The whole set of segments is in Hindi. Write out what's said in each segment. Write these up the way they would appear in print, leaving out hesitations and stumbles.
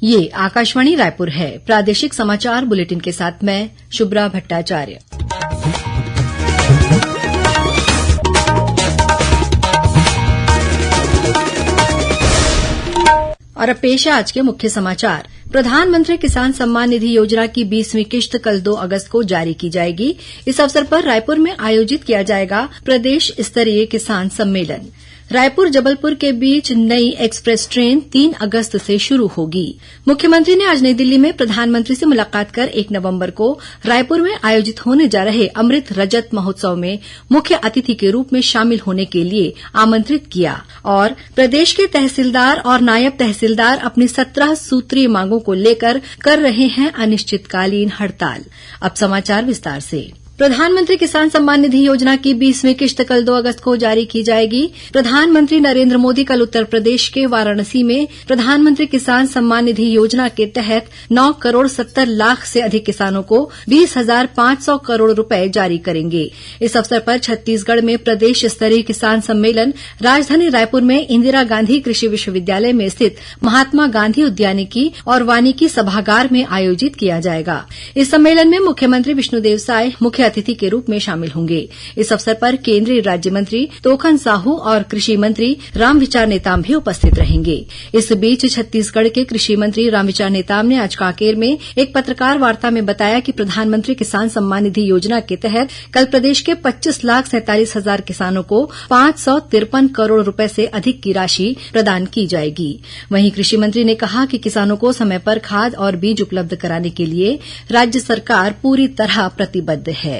ये आकाशवाणी रायपुर है। प्रादेशिक समाचार बुलेटिन के साथ मैं शुभ्रा भट्टाचार्य। और अब पेश है आज के मुख्य समाचार। प्रधानमंत्री किसान सम्मान निधि योजना की 20वीं किश्त कल 2 अगस्त को जारी की जाएगी। इस अवसर पर रायपुर में आयोजित किया जाएगा प्रदेश स्तरीय किसान सम्मेलन। रायपुर जबलपुर के बीच नई एक्सप्रेस ट्रेन 3 अगस्त से शुरू होगी। मुख्यमंत्री ने आज नई दिल्ली में प्रधानमंत्री से मुलाकात कर 1 नवंबर को रायपुर में आयोजित होने जा रहे अमृत रजत महोत्सव में मुख्य अतिथि के रूप में शामिल होने के लिए आमंत्रित किया और प्रदेश के तहसीलदार और नायब तहसीलदार अपनी 17 सूत्रीय मांगों को लेकर कर रहे हैं अनिश्चितकालीन हड़ताल। अब समाचार विस्तार से। प्रधानमंत्री किसान सम्मान निधि योजना की 20वीं किश्त कल 2 अगस्त को जारी की जाएगी। प्रधानमंत्री नरेंद्र मोदी कल उत्तर प्रदेश के वाराणसी में प्रधानमंत्री किसान सम्मान निधि योजना के तहत 9 करोड़ 70 लाख से अधिक किसानों को 20,500 करोड़ रुपए जारी करेंगे। इस अवसर पर छत्तीसगढ़ में प्रदेश स्तरीय किसान सम्मेलन राजधानी रायपुर में इंदिरा गांधी कृषि विश्वविद्यालय में स्थित महात्मा गांधी उद्यानिकी और वानिकी सभागार में आयोजित किया जाएगा। इस सम्मेलन में मुख्यमंत्री विष्णुदेव साय मुख्य अतिथि के रूप में शामिल होंगे। इस अवसर पर केंद्रीय राज्य मंत्री तोखन साहू और कृषि मंत्री रामविचार नेताम भी उपस्थित रहेंगे। इस बीच छत्तीसगढ़ के कृषि मंत्री रामविचार नेताम ने आज कांकेर में एक पत्रकार वार्ता में बताया कि प्रधानमंत्री किसान सम्मान निधि योजना के तहत कल प्रदेश के 25,47,000 किसानों को 553 करोड़ रुपए से अधिक की राशि प्रदान की जाएगी। वहीं कृषि मंत्री ने कहा कि किसानों को समय पर खाद और बीज उपलब्ध कराने के लिए राज्य सरकार पूरी तरह प्रतिबद्ध है।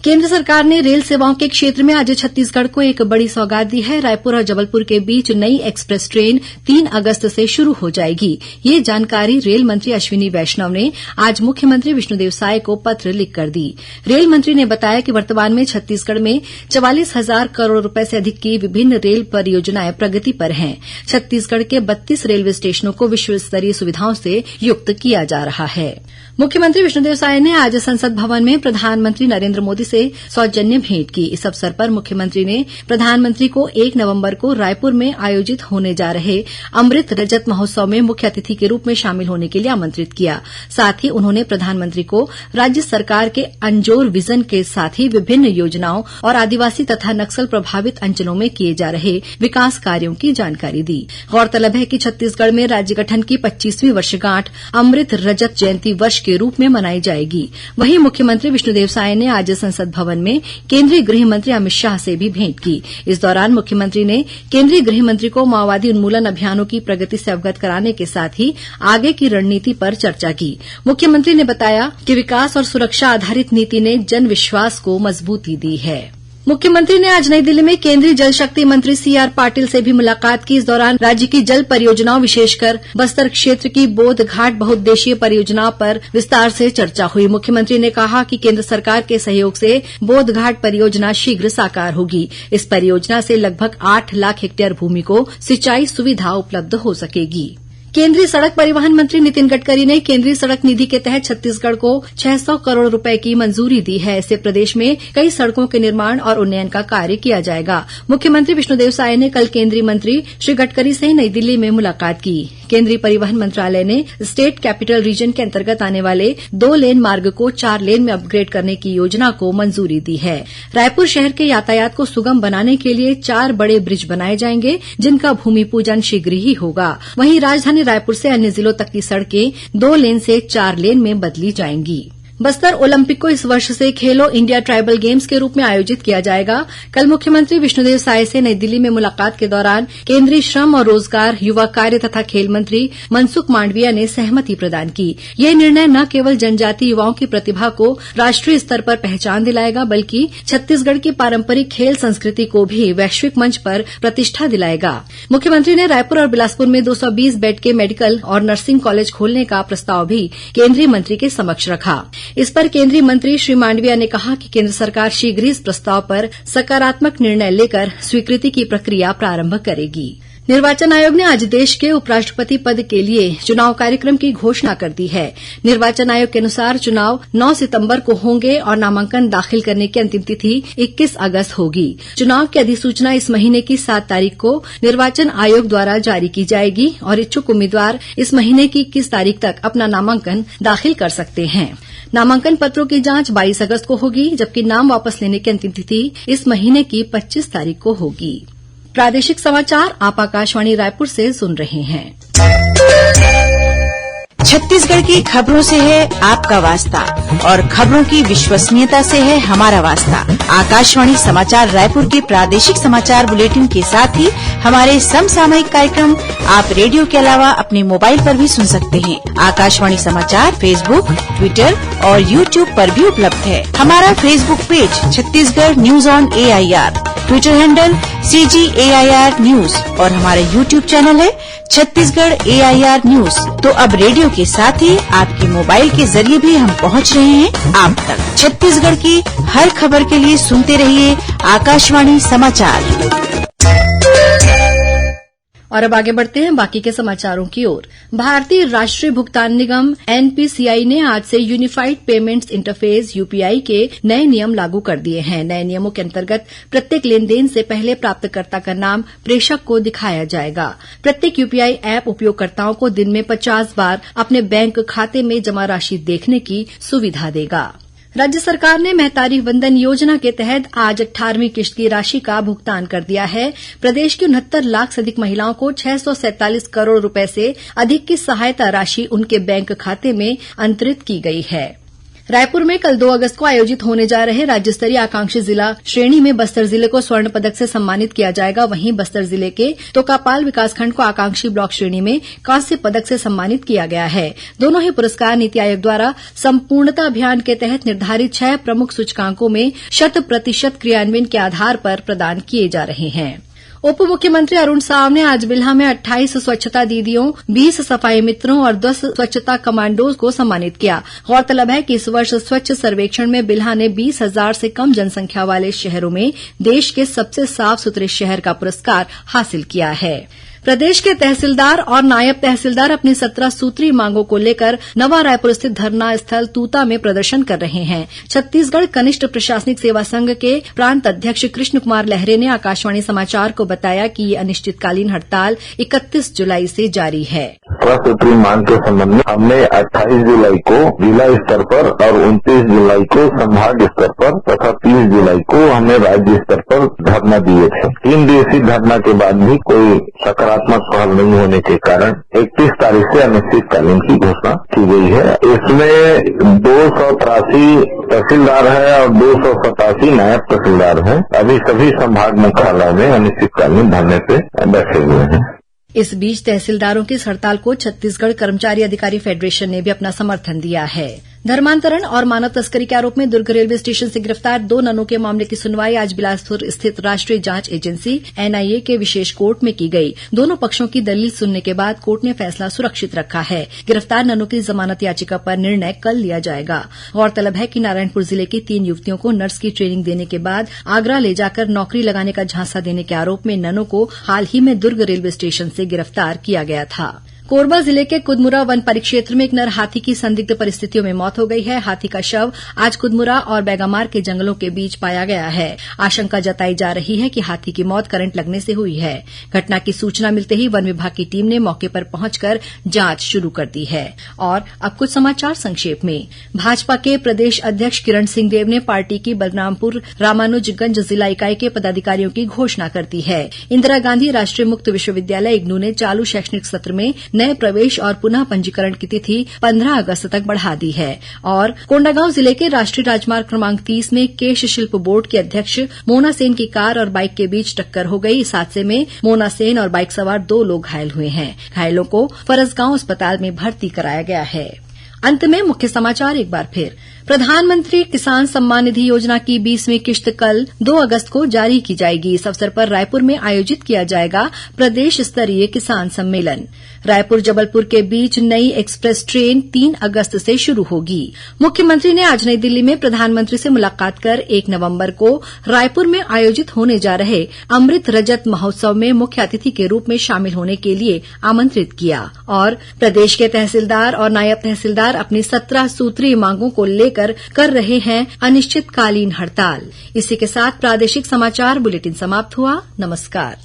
केंद्र सरकार ने रेल सेवाओं के क्षेत्र में आज छत्तीसगढ़ को एक बड़ी सौगात दी है। रायपुर और जबलपुर के बीच नई एक्सप्रेस ट्रेन 3 अगस्त से शुरू हो जाएगी। ये जानकारी रेल मंत्री अश्विनी वैष्णव ने आज मुख्यमंत्री विष्णुदेव साय को पत्र लिखकर दी। रेल मंत्री ने बताया कि वर्तमान में छत्तीसगढ़ में 44,000 करोड़ रुपए से अधिक की विभिन्न रेल परियोजनाएं प्रगति पर हैं। छत्तीसगढ़ के 32 रेलवे स्टेशनों को विश्व स्तरीय सुविधाओं से युक्त किया जा रहा है। मुख्यमंत्री विष्णुदेव साय ने आज संसद भवन में प्रधानमंत्री नरेंद्र मोदी से सौजन्य भेंट की। इस अवसर पर मुख्यमंत्री ने प्रधानमंत्री को 1 नवंबर को रायपुर में आयोजित होने जा रहे अमृत रजत महोत्सव में मुख्य अतिथि के रूप में शामिल होने के लिए आमंत्रित किया। साथ ही उन्होंने प्रधानमंत्री को राज्य सरकार के अंजोर विजन के साथ ही विभिन्न योजनाओं और आदिवासी तथा नक्सल प्रभावित अंचलों में किए जा रहे विकास कार्यों की जानकारी दी। गौरतलब है कि छत्तीसगढ़ में राज्य गठन की 25वीं वर्षगांठ अमृत रजत जयंती वर्ष के रूप में मनाई जाएगी। वहीं मुख्यमंत्री विष्णुदेव साय ने आज संसद भवन में केंद्रीय गृह मंत्री अमित शाह से भी भेंट की। इस दौरान मुख्यमंत्री ने केंद्रीय गृह मंत्री को माओवादी उन्मूलन अभियानों की प्रगति से अवगत कराने के साथ ही आगे की रणनीति पर चर्चा की। मुख्यमंत्री ने बताया कि विकास और सुरक्षा आधारित नीति ने जन विश्वास को मजबूती दी है। मुख्यमंत्री ने आज नई दिल्ली में केंद्रीय जल शक्ति मंत्री सीआर पाटिल से भी मुलाकात की। इस दौरान राज्य की जल परियोजनाओं विशेषकर बस्तर क्षेत्र की बोध घाट बहुउद्देशीय परियोजना पर विस्तार से चर्चा हुई। मुख्यमंत्री ने कहा कि केंद्र सरकार के सहयोग से बोध घाट परियोजना शीघ्र साकार होगी। इस परियोजना से लगभग 8 लाख हेक्टेयर भूमि को सिंचाई सुविधा उपलब्ध हो सकेगी। केंद्रीय सड़क परिवहन मंत्री नितिन गडकरी ने केंद्रीय सड़क निधि के तहत छत्तीसगढ़ को 600 करोड़ रुपए की मंजूरी दी है। इससे प्रदेश में कई सड़कों के निर्माण और उन्नयन का कार्य किया जाएगा। मुख्यमंत्री विष्णुदेव साय ने कल केंद्रीय मंत्री श्री गडकरी से नई दिल्ली में मुलाकात की। केंद्रीय परिवहन मंत्रालय ने स्टेट कैपिटल रीजन के अंतर्गत आने वाले 2 लेन मार्ग को 4 लेन में अपग्रेड करने की योजना को मंजूरी दी है। रायपुर शहर के यातायात को सुगम बनाने के लिए 4 बड़े ब्रिज बनाए जाएंगे, जिनका भूमि पूजन शीघ्र ही होगा। वहीं राजधानी रायपुर से अन्य जिलों तक की सड़कें 2 लेन से 4 लेन में बदली जाएंगी। बस्तर ओलंपिक को इस वर्ष से खेलो इंडिया ट्राइबल गेम्स के रूप में आयोजित किया जाएगा। कल मुख्यमंत्री विष्णुदेव साय से नई दिल्ली में मुलाकात के दौरान केंद्रीय श्रम और रोजगार, युवा कार्य तथा खेल मंत्री मनसुख मांडविया ने सहमति प्रदान की। यह निर्णय न केवल जनजातीय युवाओं की प्रतिभा को राष्ट्रीय स्तर पर पहचान दिलाएगा, बल्कि छत्तीसगढ़ की पारंपरिक खेल संस्कृति को भी वैश्विक मंच पर प्रतिष्ठा दिलाएगा। मुख्यमंत्री ने रायपुर और बिलासपुर में 220 बेड के मेडिकल और नर्सिंग कॉलेज खोलने का प्रस्ताव भी केंद्रीय मंत्री के समक्ष रखा। इस पर केंद्रीय मंत्री श्री मांडविया ने कहा कि केंद्र सरकार शीघ्र ही इस प्रस्ताव पर सकारात्मक निर्णय लेकर स्वीकृति की प्रक्रिया प्रारंभ करेगी। निर्वाचन आयोग ने आज देश के उपराष्ट्रपति पद के लिए चुनाव कार्यक्रम की घोषणा कर दी है। निर्वाचन आयोग के अनुसार चुनाव 9 सितंबर को होंगे और नामांकन दाखिल करने की अंतिम तिथि 21 अगस्त होगी। चुनाव की अधिसूचना इस महीने की 7 तारीख को निर्वाचन आयोग द्वारा जारी की जाएगी और इच्छुक उम्मीदवार इस महीने की 21 तारीख तक अपना नामांकन दाखिल कर सकते हैं। नामांकन पत्रों की जांच 22 अगस्त को होगी, जबकि नाम वापस लेने की अंतिम तिथि इस महीने की 25 तारीख को होगी। प्रादेशिक समाचार आप आकाशवाणी रायपुर से सुन रहे हैं। छत्तीसगढ़ की खबरों से है आपका वास्ता और खबरों की विश्वसनीयता से है हमारा वास्ता। आकाशवाणी समाचार रायपुर के प्रादेशिक समाचार बुलेटिन के साथ ही हमारे समसामयिक कार्यक्रम आप रेडियो के अलावा अपने मोबाइल पर भी सुन सकते हैं। आकाशवाणी समाचार फेसबुक, ट्विटर और यूट्यूब पर भी उपलब्ध है। हमारा Facebook page Chhattisgarh news on AIR, Twitter handle CGAIR news और हमारा यूट्यूब चैनल है छत्तीसगढ़ AIR न्यूज। तो अब रेडियो के साथ ही आपके मोबाइल के जरिए भी हम पहुंच रहे हैं आप तक। छत्तीसगढ़ की हर खबर के लिए सुनते रहिए आकाशवाणी समाचार। और अब आगे बढ़ते हैं बाकी के समाचारों की ओर। भारतीय राष्ट्रीय भुगतान निगम NPCI ने आज से यूनिफाइड पेमेंट्स इंटरफेस UPI के नए नियम लागू कर दिए हैं। नए नियमों के अंतर्गत प्रत्येक लेनदेन से पहले प्राप्तकर्ता का नाम प्रेषक को दिखाया जाएगा। प्रत्येक UPI ऐप उपयोगकर्ताओं को दिन में 50 बार अपने बैंक खाते में जमा राशि देखने की सुविधा देगा। राज्य सरकार ने महतारी वंदन योजना के तहत आज 18वीं किश्त की राशि का भुगतान कर दिया है। प्रदेश की 69 लाख से अधिक महिलाओं को 647 करोड़ रुपए से अधिक की सहायता राशि उनके बैंक खाते में अंतरित की गई है। रायपुर में कल 2 अगस्त को आयोजित होने जा रहे राज्य स्तरीय आकांक्षी जिला श्रेणी में बस्तर जिले को स्वर्ण पदक से सम्मानित किया जाएगा। वहीं बस्तर जिले के तोकापाल विकासखंड को आकांक्षी ब्लॉक श्रेणी में कांस्य पदक से सम्मानित किया गया है। दोनों ही पुरस्कार नीति आयोग द्वारा संपूर्णता अभियान के तहत निर्धारित 6 प्रमुख सूचकांकों में 100% क्रियान्वयन के आधार पर प्रदान किए जा रहे हैं। उप मुख्यमंत्री अरुण साव ने आज बिल्हा में 28 स्वच्छता दीदियों, 20 सफाई मित्रों और 10 स्वच्छता कमांडोज को सम्मानित किया। गौरतलब है कि इस वर्ष स्वच्छ सर्वेक्षण में बिल्हा ने 20,000 से कम जनसंख्या वाले शहरों में देश के सबसे साफ सुथरे शहर का पुरस्कार हासिल किया है। प्रदेश के तहसीलदार और नायब तहसीलदार अपनी 17 सूत्री मांगों को लेकर नवा रायपुर स्थित धरना स्थल तूता में प्रदर्शन कर रहे हैं। छत्तीसगढ़ कनिष्ठ प्रशासनिक सेवा संघ के प्रांत अध्यक्ष कृष्ण कुमार लहरे ने आकाशवाणी समाचार को बताया कि ये अनिश्चितकालीन हड़ताल 31 जुलाई से जारी है। सूत्री मांग के संबंध में हमने 28 जुलाई को जिला स्तर पर और 29 जुलाई को संभाग स्तर पर तथा 30 जुलाई को हमने राज्य स्तर पर धरना दिए थे। 3 दिवसीय धरना के बाद भी कोई सकारात्मक पहल नहीं होने के कारण 31 तारीख से अनिश्चितकालीन की घोषणा की गई है। इसमें 283 तहसीलदार है और 287 नायब तहसीलदार हैं। अभी सभी संभाग मुख्यालयों में अनिश्चितकालीन धरने पे बैठे हुए हैं। इस बीच तहसीलदारों की इस हड़ताल को छत्तीसगढ़ कर्मचारी अधिकारी फेडरेशन ने भी अपना समर्थन दिया है। धर्मांतरण और मानव तस्करी के आरोप में दुर्ग रेलवे स्टेशन से गिरफ्तार 2 ननों के मामले की सुनवाई आज बिलासपुर स्थित राष्ट्रीय जांच एजेंसी NIA के विशेष कोर्ट में की गई। दोनों पक्षों की दलील सुनने के बाद कोर्ट ने फैसला सुरक्षित रखा है। गिरफ्तार ननों की जमानत याचिका पर निर्णय कल लिया जाएगा। गौरतलब है कि नारायणपुर जिले की 3 युवतियों को नर्स की ट्रेनिंग देने के बाद आगरा ले जाकर नौकरी लगाने का झांसा देने के आरोप में ननों को हाल ही में दुर्ग रेलवे स्टेशन से गिरफ्तार किया गया था। कोरबा जिले के कुदमुरा वन परिक्षेत्र में एक नर हाथी की संदिग्ध परिस्थितियों में मौत हो गई है। हाथी का शव आज कुदमुरा और बैगामार के जंगलों के बीच पाया गया है। आशंका जताई जा रही है कि हाथी की मौत करंट लगने से हुई है। घटना की सूचना मिलते ही वन विभाग की टीम ने मौके पर पहुंचकर जांच शुरू कर दी है। और अब कुछ समाचार संक्षेप में। भाजपा के प्रदेश अध्यक्ष किरण सिंहदेव ने पार्टी की बलरामपुर रामानुजगंज जिला इकाई के पदाधिकारियों की घोषणा कर दी है। इंदिरा गांधी राष्ट्रीय मुक्त विश्वविद्यालय इग्नू ने चालू शैक्षणिक सत्र में नए प्रवेश और पुनः पंजीकरण की तिथि 15 अगस्त तक बढ़ा दी है। और कोंडागांव जिले के राष्ट्रीय राजमार्ग क्रमांक 30 में केश शिल्प बोर्ड के अध्यक्ष मोना सेन की कार और बाइक के बीच टक्कर हो गई। इस हादसे में मोना सेन और बाइक सवार 2 लोग घायल हुए हैं। घायलों को फरसगांव अस्पताल में भर्ती कराया गया है। अंत में मुख्य समाचार एक बार फिर। प्रधानमंत्री किसान सम्मान निधि योजना की 20वीं किश्त कल 2 अगस्त को जारी की जाएगी। इस अवसर पर रायपुर में आयोजित किया जाएगा प्रदेश स्तरीय किसान सम्मेलन। रायपुर जबलपुर के बीच नई एक्सप्रेस ट्रेन 3 अगस्त से शुरू होगी। मुख्यमंत्री ने आज नई दिल्ली में प्रधानमंत्री से मुलाकात कर 1 नवंबर को रायपुर में आयोजित होने जा रहे अमृत रजत महोत्सव में मुख्य अतिथि के रूप में शामिल होने के लिए आमंत्रित किया और प्रदेश के तहसीलदार और नायब तहसीलदार अपनी 17 सूत्रीय मांगों को लेकर कर रहे हैं अनिश्चितकालीन हड़ताल। इसी के साथ प्रादेशिक समाचार बुलेटिन समाप्त हुआ। नमस्कार।